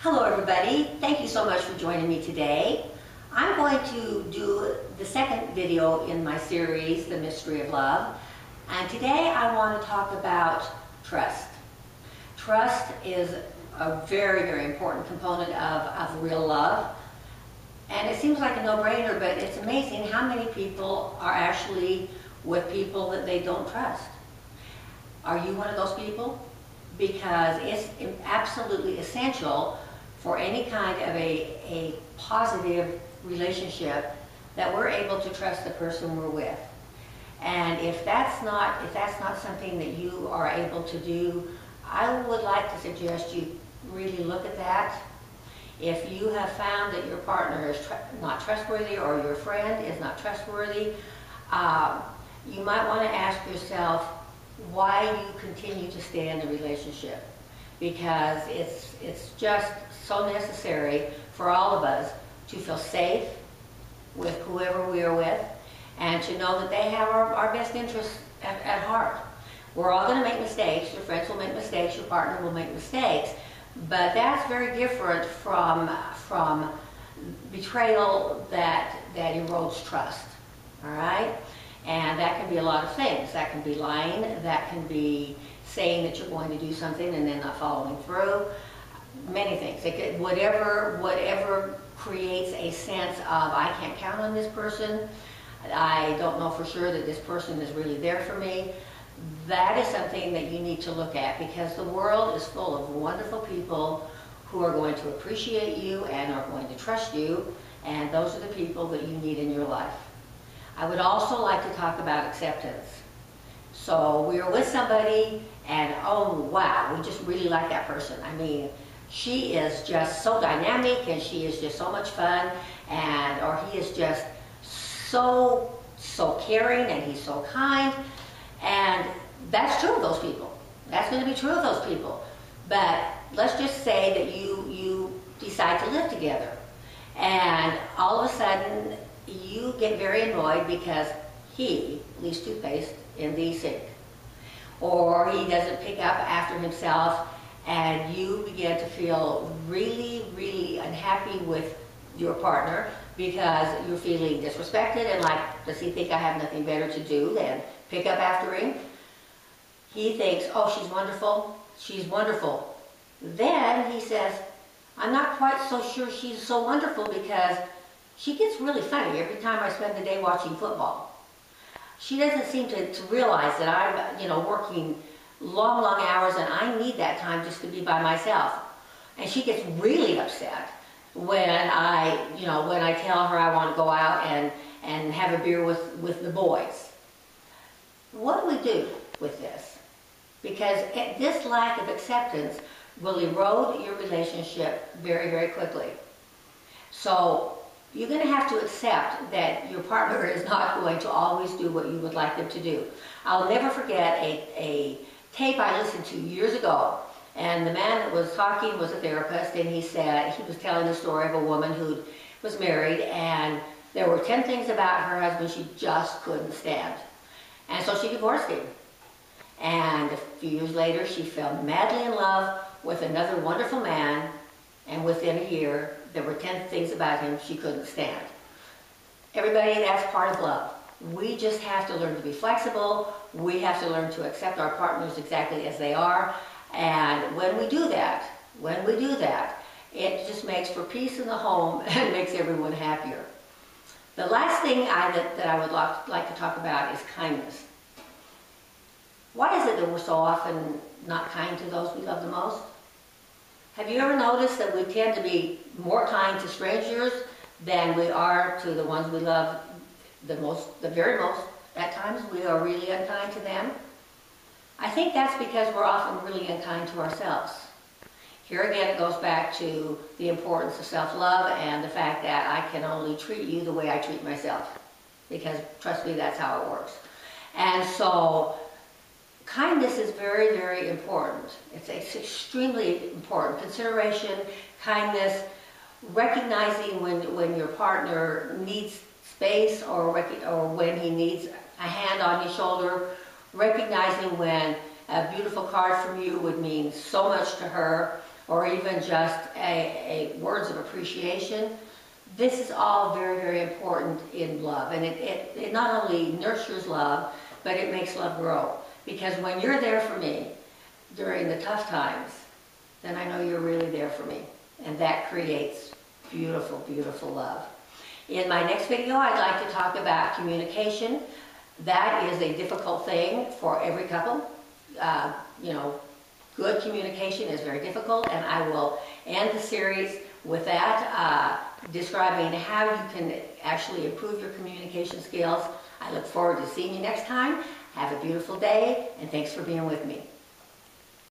Hello everybody, thank you so much for joining me today. I'm going to do the second video in my series, The Mystery of Love. And today I want to talk about trust. Trust is a very, very important component of real love. And it seems like a no-brainer, but it's amazing how many people are actually with people that they don't trust. Are you one of those people? Because it's absolutely essential for any kind of a positive relationship that we're able to trust the person we're with. And if that's not something that you are able to do, I would like to suggest you really look at that. If you have found that your partner is not trustworthy or your friend is not trustworthy, you might want to ask yourself why you continue to stay in the relationship. Because it's just so necessary for all of us to feel safe with whoever we are with and to know that they have our best interests at heart. We're all going to make mistakes. Your friends will make mistakes. Your partner will make mistakes. But that's very different from betrayal that erodes trust. All right? And that can be a lot of things. That can be lying. That can be saying that you're going to do something and then not following through. Many things. It could, whatever creates a sense of, I can't count on this person. I don't know for sure that this person is really there for me. That is something that you need to look at, because the world is full of wonderful people who are going to appreciate you and are going to trust you, and those are the people that you need in your life. I would also like to talk about acceptance. So we are with somebody and oh wow, we just really like that person. I mean, she is just so dynamic and she is just so much fun, and or he is just so caring and he's so kind. And that's true of those people. That's going to be true of those people. But let's just say that you decide to live together, and all of a sudden you get very annoyed because he leaves toothpaste in the sink, or he doesn't pick up after himself, and you begin to feel really, really unhappy with your partner because you're feeling disrespected and like, does he think I have nothing better to do than pick up after him? He thinks, oh, she's wonderful, she's wonderful. Then he says, I'm not quite so sure she's so wonderful because she gets really funny every time I spend the day watching football. She doesn't seem to realize that I'm, working long, long hours and I need that time just to be by myself. And she gets really upset when I tell her I want to go out and have a beer with the boys. What do we do with this? Because this lack of acceptance will erode your relationship very, very quickly. So you're going to have to accept that your partner is not going to always do what you would like them to do. I'll never forget a tape I listened to years ago, and the man that was talking was a therapist, and he said, he was telling the story of a woman who was married, and there were 10 things about her husband she just couldn't stand. And so she divorced him. And a few years later, she fell madly in love with another wonderful man, and within a year, there were 10 things about him she couldn't stand. Everybody, that's part of love. We just have to learn to be flexible. We have to learn to accept our partners exactly as they are. And when we do that, it just makes for peace in the home and makes everyone happier. The last thing that I would like to talk about is kindness. Why is it that we're so often not kind to those we love the most? Have you ever noticed that we tend to be more kind to strangers than we are to the ones we love the very most? At times we are really unkind to them. I think that's because we're often really unkind to ourselves. Here again, it goes back to the importance of self-love and the fact that I can only treat you the way I treat myself. Because trust me, that's how it works. And so kindness is very, very important. It's extremely important. Consideration, kindness, recognizing when your partner needs space or when he needs a hand on his shoulder, recognizing when a beautiful card from you would mean so much to her, or even just a words of appreciation. This is all very, very important in love. And it not only nurtures love, but it makes love grow. Because when you're there for me during the tough times, then I know you're really there for me. And that creates beautiful, beautiful love. In my next video, I'd like to talk about communication. That is a difficult thing for every couple. You know, good communication is very difficult, and I will end the series with that, describing how you can actually improve your communication skills. I look forward to seeing you next time. Have a beautiful day, and thanks for being with me.